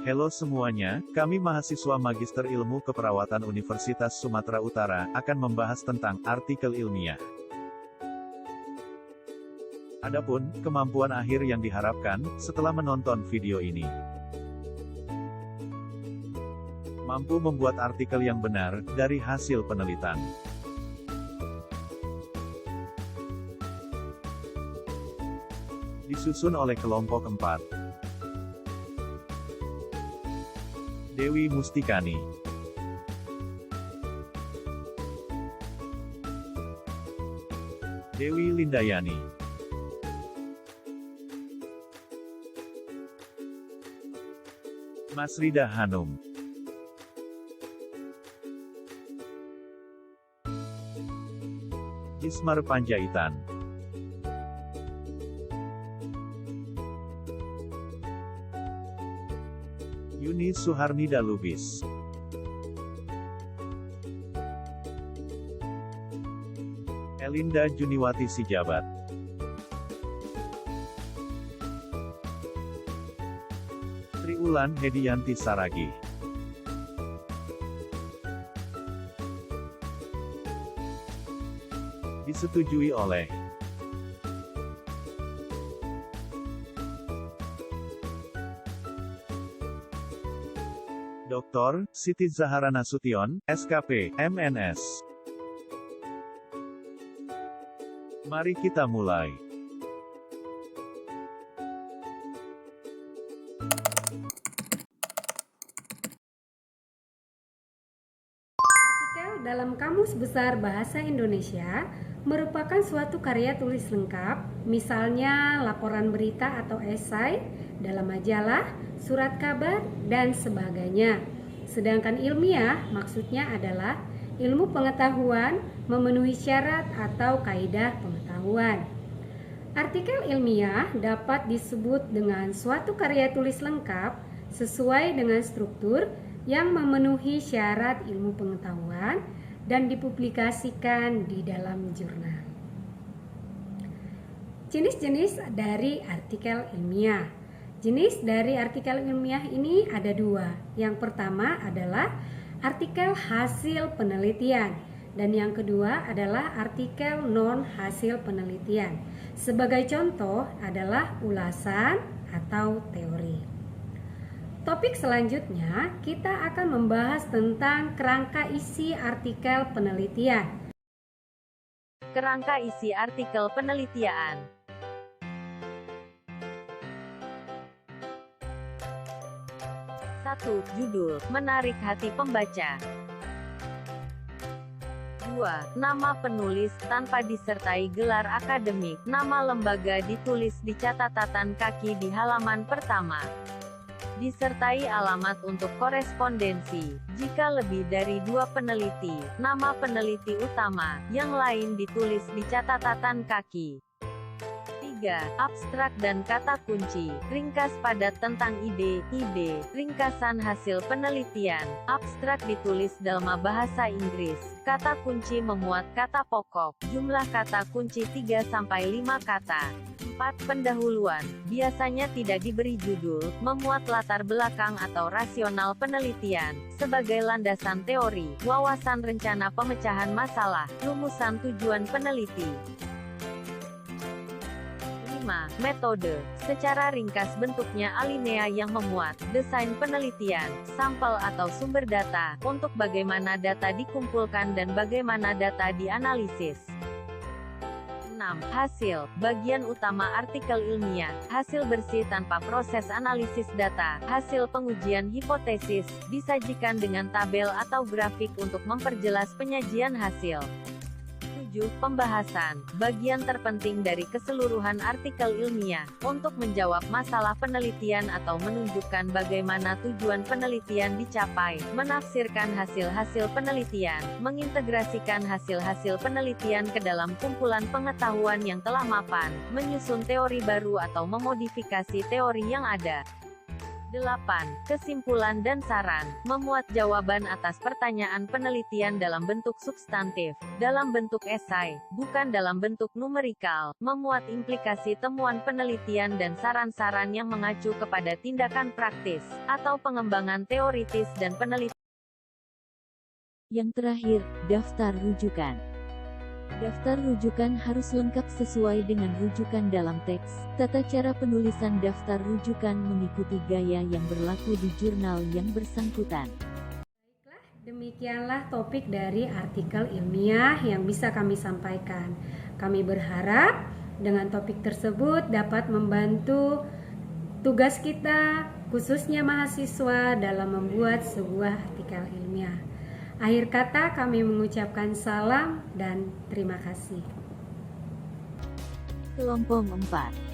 Halo semuanya, kami mahasiswa Magister Ilmu Keperawatan Universitas Sumatera Utara, akan membahas tentang artikel ilmiah. Adapun kemampuan akhir yang diharapkan setelah menonton video ini. Mampu membuat artikel yang benar dari hasil penelitian. Disusun oleh kelompok 4. Dewi Mustikani, Dewi Lindayani, Masrida Hanum, Ismar Panjaitan, Yuni Suharnida Lubis, Elinda Juniwati Sijabat, Triulan Hedianti Saragih, disetujui oleh Dr. Siti Zahara Nasution, SKP, MNS. Mari kita mulai. Artikel dalam Kamus Besar Bahasa Indonesia merupakan suatu karya tulis lengkap, misalnya laporan berita atau esai dalam majalah, surat kabar, dan sebagainya. Sedangkan ilmiah maksudnya adalah ilmu pengetahuan memenuhi syarat atau kaidah pengetahuan. Artikel ilmiah dapat disebut dengan suatu karya tulis lengkap sesuai dengan struktur yang memenuhi syarat ilmu pengetahuan dan dipublikasikan di dalam jurnal. Jenis-jenis dari artikel ilmiah. Jenis dari artikel ilmiah ini ada dua. Yang pertama adalah artikel hasil penelitian dan yang kedua adalah artikel non hasil penelitian. Sebagai contoh adalah ulasan atau teori. Topik selanjutnya kita akan membahas tentang kerangka isi artikel penelitian. Kerangka isi artikel penelitian. 1. Judul, menarik hati pembaca. 2. Nama penulis, tanpa disertai gelar akademik. Nama lembaga ditulis di catatan kaki di halaman pertama. Disertai alamat untuk korespondensi. Jika lebih dari 2 peneliti, nama peneliti utama, yang lain ditulis di catatan kaki. 3. Abstrak dan kata kunci. Ringkas padat tentang ide, ringkasan hasil penelitian. Abstrak ditulis dalam bahasa Inggris. Kata kunci memuat kata pokok. Jumlah kata kunci 3-5 kata. 4. Pendahuluan. Biasanya tidak diberi judul, memuat latar belakang atau rasional penelitian, sebagai landasan teori, wawasan rencana pemecahan masalah, rumusan tujuan peneliti. 5. Metode. Secara ringkas bentuknya alinea yang memuat, desain penelitian, sampel atau sumber data, untuk bagaimana data dikumpulkan dan bagaimana data dianalisis. 6. Hasil. Bagian utama artikel ilmiah. Hasil bersih tanpa proses analisis data. Hasil pengujian hipotesis. Disajikan dengan tabel atau grafik untuk memperjelas penyajian hasil. 7. Pembahasan. Bagian terpenting dari keseluruhan artikel ilmiah, untuk menjawab masalah penelitian atau menunjukkan bagaimana tujuan penelitian dicapai, menafsirkan hasil-hasil penelitian, mengintegrasikan hasil-hasil penelitian ke dalam kumpulan pengetahuan yang telah mapan, menyusun teori baru atau memodifikasi teori yang ada. 8. Kesimpulan dan saran. Memuat jawaban atas pertanyaan penelitian dalam bentuk substantif, dalam bentuk esai, bukan dalam bentuk numerikal. Memuat implikasi temuan penelitian dan saran-saran yang mengacu kepada tindakan praktis, atau pengembangan teoritis dan penelitian. Yang terakhir, daftar rujukan. Daftar rujukan harus lengkap sesuai dengan rujukan dalam teks. Tata cara penulisan daftar rujukan mengikuti gaya yang berlaku di jurnal yang bersangkutan. Demikianlah topik dari artikel ilmiah yang bisa kami sampaikan. Kami berharap dengan topik tersebut dapat membantu tugas kita, khususnya mahasiswa, dalam membuat sebuah artikel ilmiah. Akhir kata kami mengucapkan salam dan terima kasih. Kelompok 4.